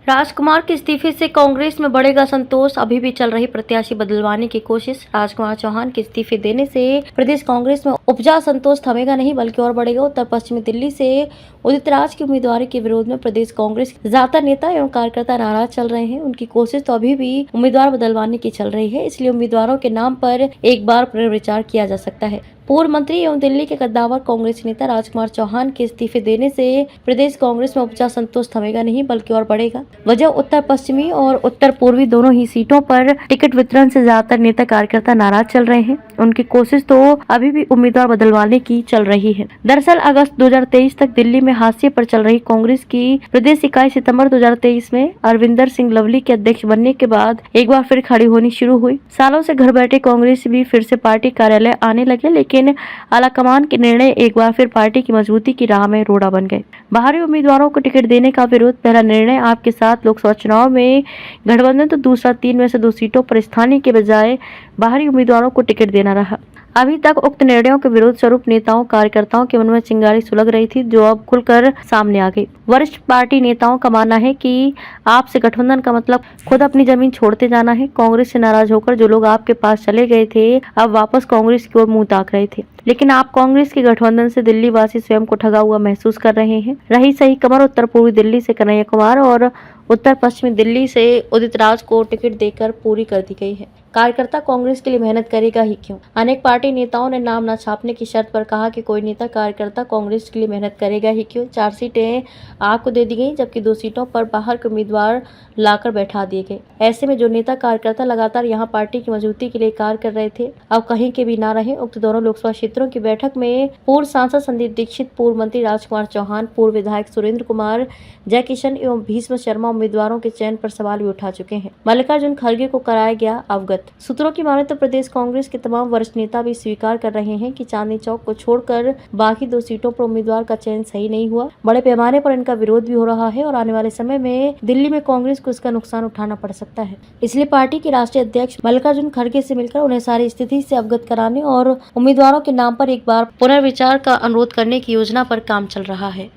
राजकुमार के इस्तीफे से कांग्रेस में बढ़ेगा संतोष। अभी भी चल रही प्रत्याशी बदलवाने की कोशिश। राजकुमार चौहान के इस्तीफे देने से प्रदेश कांग्रेस में उपजा संतोष थमेगा नहीं बल्कि और बढ़ेगा। उत्तर पश्चिमी दिल्ली से उदित राज की उम्मीदवारी के विरोध में प्रदेश कांग्रेस के ज्यादातर नेता एवं कार्यकर्ता नाराज चल रहे हैं। उनकी कोशिश तो अभी भी उम्मीदवार बदलवाने की चल रही है, इसलिए उम्मीदवारों के नाम पर एक बार पुनर्विचार किया जा सकता है। पूर्व मंत्री एवं दिल्ली के कद्दावर कांग्रेस नेता राजकुमार चौहान के इस्तीफे देने से प्रदेश कांग्रेस में उपजा संतोष थमेगा नहीं बल्कि और बढ़ेगा। वजह उत्तर पश्चिमी और उत्तर पूर्वी दोनों ही सीटों पर टिकट वितरण से ज्यादातर नेता कार्यकर्ता नाराज चल रहे हैं। उनकी कोशिश तो अभी भी उम्मीदवार बदलवाने की चल रही है। दरअसल अगस्त 2023 तक दिल्ली में हाशिए पर चल रही कांग्रेस की प्रदेश इकाई सितंबर 2023 में अरविंदर सिंह लवली के अध्यक्ष बनने के बाद एक बार फिर खड़ी होनी शुरू हुई। सालों से घर बैठे कांग्रेस भी फिर से पार्टी कार्यालय आने लगे, लेकिन आलाकमान के निर्णय एक बार फिर पार्टी की मजबूती की राह में रोड़ा बन गए। बाहरी उम्मीदवारों को टिकट देने का विरोध। पहला निर्णय आपके साथ लोकसभा चुनाव में गठबंधन, तो दूसरा 3 में से 2 सीटों पर स्थानीय के बजाय बाहरी उम्मीदवारों को टिकट देना रहा। अभी तक उक्त निर्णयों के विरोध स्वरूप नेताओं कार्यकर्ताओं के मन में चिंगारी सुलग रही थी, जो अब खुलकर सामने आ गई। वरिष्ठ पार्टी नेताओं का मानना है कि आपसे गठबंधन का मतलब खुद अपनी जमीन छोड़ते जाना है। कांग्रेस से नाराज होकर जो लोग आपके पास चले गए थे, अब वापस कांग्रेस की ओर मुंह ताक रहे थे, लेकिन आप कांग्रेस के गठबंधन से दिल्ली वासी स्वयं को ठगा हुआ महसूस कर रहे हैं। रही सही कमर उत्तर पूर्वी दिल्ली से कन्हैया कुमार और उत्तर पश्चिमी दिल्ली से उदित राज को टिकट देकर पूरी कर दी गई है। कार्यकर्ता कांग्रेस के लिए मेहनत करेगा ही क्यों? अनेक पार्टी नेताओं ने नाम न छापने की शर्त पर कहा कि कोई नेता कार्यकर्ता कांग्रेस के लिए मेहनत करेगा ही क्यों। 4 सीटें आपको दे दी गई, जबकि 2 सीटों पर बाहर के उम्मीदवार लाकर बैठा दिए गए। ऐसे में जो नेता कार्यकर्ता लगातार यहाँ पार्टी की मजबूती के लिए कार्य कर रहे थे, अब कहीं के भी ना रहे। उक्त दोनों लोकसभा क्षेत्रों की बैठक में पूर्व सांसद संदीप दीक्षित, पूर्व मंत्री राजकुमार चौहान, पूर्व विधायक सुरेंद्र कुमार, जय किशन एवं भीष्म शर्मा उम्मीदवारों के चयन पर सवाल भी उठा चुके हैं। मल्लिकार्जुन खड़गे को कराया गया अवगत। सूत्रों की माने तो प्रदेश कांग्रेस के तमाम वरिष्ठ नेता भी स्वीकार कर रहे हैं कि चांदनी चौक को छोड़कर बाकी 2 सीटों पर उम्मीदवार का चयन सही नहीं हुआ। बड़े पैमाने पर इनका विरोध भी हो रहा है और आने वाले समय में दिल्ली में कांग्रेस को इसका नुकसान उठाना पड़ सकता है। इसलिए पार्टी के राष्ट्रीय अध्यक्ष मल्लिकार्जुन खड़गे से मिलकर उन्हें सारी स्थिति से अवगत कराने और उम्मीदवारों के नाम पर एक बार पुनर्विचार का अनुरोध करने की योजना पर काम चल रहा है।